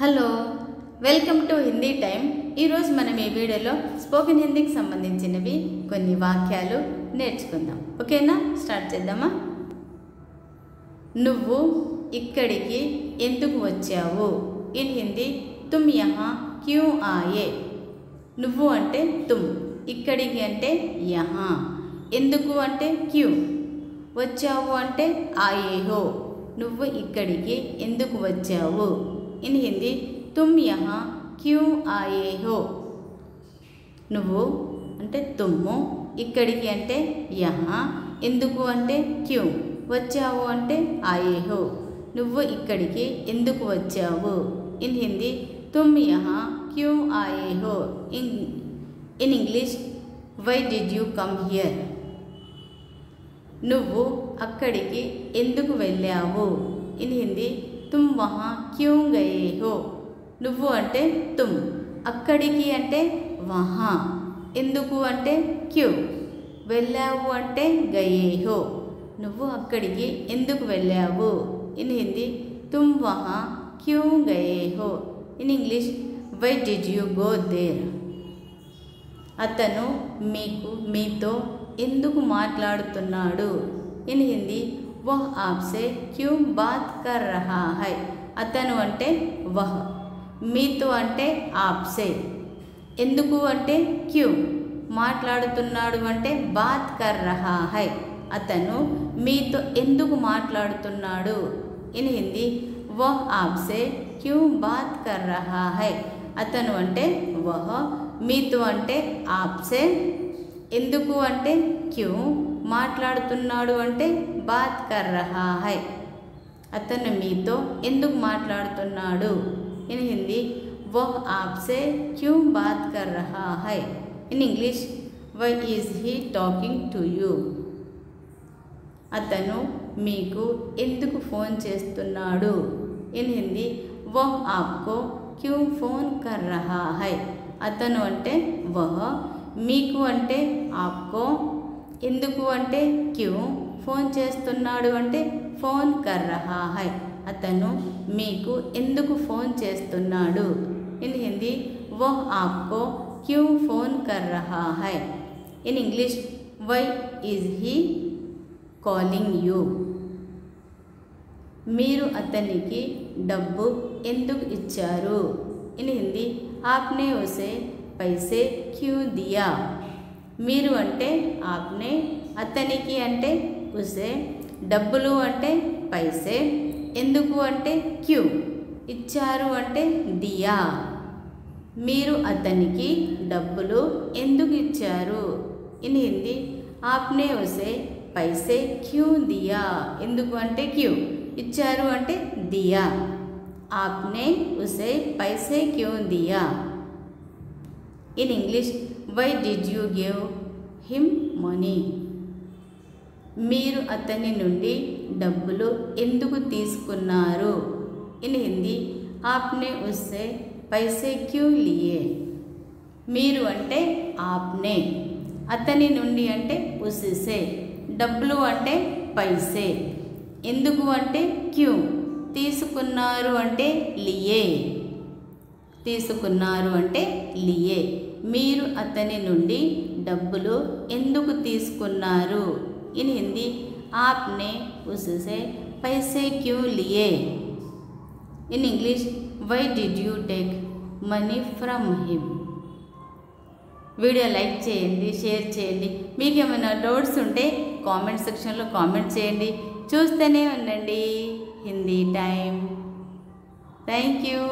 Hello, welcome to Hindi time. ఈరోజు మనం ఈ వీడియోలో స్పోకెన్ హిందీకి సంబంధించినవి కొన్ని వాక్యాలు నేర్చుకుందాం. ఓకేనా? స్టార్ట్ చేద్దామా? నువ్వు ఇక్కడికి ఎందుకు వచ్చావు? ఇన్ హిందీ తుమ్ యహా క్యూ ఆయే. నువ్వు అంటే తుమ్, ఇక్కడికి అంటే యహా, ఎందుకు అంటే క్యూ, వచ్చావు అంటే ఆయే హో. నువ్వు ఇక్కడికి ఎందుకు వచ్చావు? ఇన్ హిందీ తుమ్ యహా క్యూ ఆయే హో. నువ్వు అంటే తుమ్ము, ఇక్కడికి అంటే యహా, ఎందుకు అంటే క్యూ, వచ్చావు అంటే ఆయే హో. నువ్వు ఇక్కడికి ఎందుకు వచ్చావు? ఇన్ హిందీ తుమ్ యహా క్యూ ఆయే హో. In English why did you come here. నువ్వు అక్కడికి ఎందుకు వెళ్ళావు? ఇన్ హిందీ తుమ్ వహా క్యూ గయే హో. నువ్వు అంటే తుమ్, అక్కడికి అంటే వహా, ఎందుకు అంటే క్యూ, వెళ్ళావు అంటే గయే హో. నువ్వు అక్కడికి ఎందుకు వెళ్ళావు? ఇన్ హిందీ తుమ్ వహా క్యూ గయే హో. In English why did you go there. అతను మీతో ఎందుకు మాట్లాడుతున్నాడు? ఇన్ హిందీ వహ్ ఆప్సే క్యూ బాత్ కర్ రహా హై. అతను అంటే వహ్, మీతో అంటే ఆప్సే, ఎందుకు అంటే క్యూ, మాట్లాడుతున్నాడు అంటే బాత్ కర్ రహా హై. అతను మీతో ఎందుకు మాట్లాడుతున్నాడు? ఇన్ హిందీ వహ్ ఆప్సే క్యూ బాత్ కర్ రహా హై. అతను అంటే వహ్, మీతో అంటే ఆప్సే, ఎందుకు అంటే క్యూ, మాట్లాడుతున్నాడు అంటే బాత్ కర్ రహా హై. అతను మీతో ఎందుకు మాట్లాడుతున్నాడు? ఇన్ హిందీ వహ్ ఆప్సే క్యూ బాత్ కర్ రహా హై. In English why is he talking to you. అతను మీకు ఎందుకు ఫోన్ చేస్తున్నాడు? ఇన్ హిందీ వహ్ ఆప్కో క్యూ ఫోన్ కర్ రహా హై. అతను అంటే వహ్, మీకు అంటే ఆప్కో, ఎందుకు అంటే క్యూ, ఫోన్ చేస్తున్నాడు అంటే ఫోన్ కర్ రహా హై. అతను మీకు ఎందుకు ఫోన్ చేస్తున్నాడు? ఇన్ హిందీ వహ్ ఆప్కో క్యూ ఫోన్ కర్ రహా హై. In English why is he calling you. మీరు అతనికి డబ్బు ఎందుకు ఇచ్చారు? ఇన్ హిందీ ఆప్నే ఉసే పైసే క్యూ దియా. మీరు అంటే ఆప్నే, అతనికి అంటే ఉసే, డబ్బులు అంటే పైసే, ఎందుకు అంటే క్యూ, ఇచ్చారు అంటే దియా. మీరు అతనికి డబ్బులు ఎందుకు ఇచ్చారు? ఇన్ హిందీ ఆప్నే ఉసే పైసే క్యూ దియా. ఎందుకు అంటే క్యూ, ఇచ్చారు అంటే దియా. ఆప్నే ఉసే పైసే క్యూ దియా. In English why did you give him money. మీరు అతని నుండి డబ్బులు ఎందుకు తీసుకున్నారు? ఇన్ హిందీ ఆప్నే ఉస్సే పైసే క్యూ లియే. మీరు అంటే ఆప్నే, అతని నుండి అంటే ఉస్సే, డబ్బులు అంటే పైసే, ఎందుకు అంటే క్యూ, తీసుకున్నారు అంటే లియే, తీసుకున్నారు అంటే లియే. మీరు అతని నుండి డబ్బులు ఎందుకు తీసుకున్నారు? ఇన్ హిందీ ఆప్నే ఉస్సే పైసే క్యూ లియే. In English why did you take money from him. Video like చేయండి, షేర్ చేయండి. మీకు ఏమైనా డౌట్స్ ఉంటే కామెంట్ సెక్షన్లో కామెంట్ చేయండి. చూస్తూనే ఉండండి హిందీ టైం. Thank you.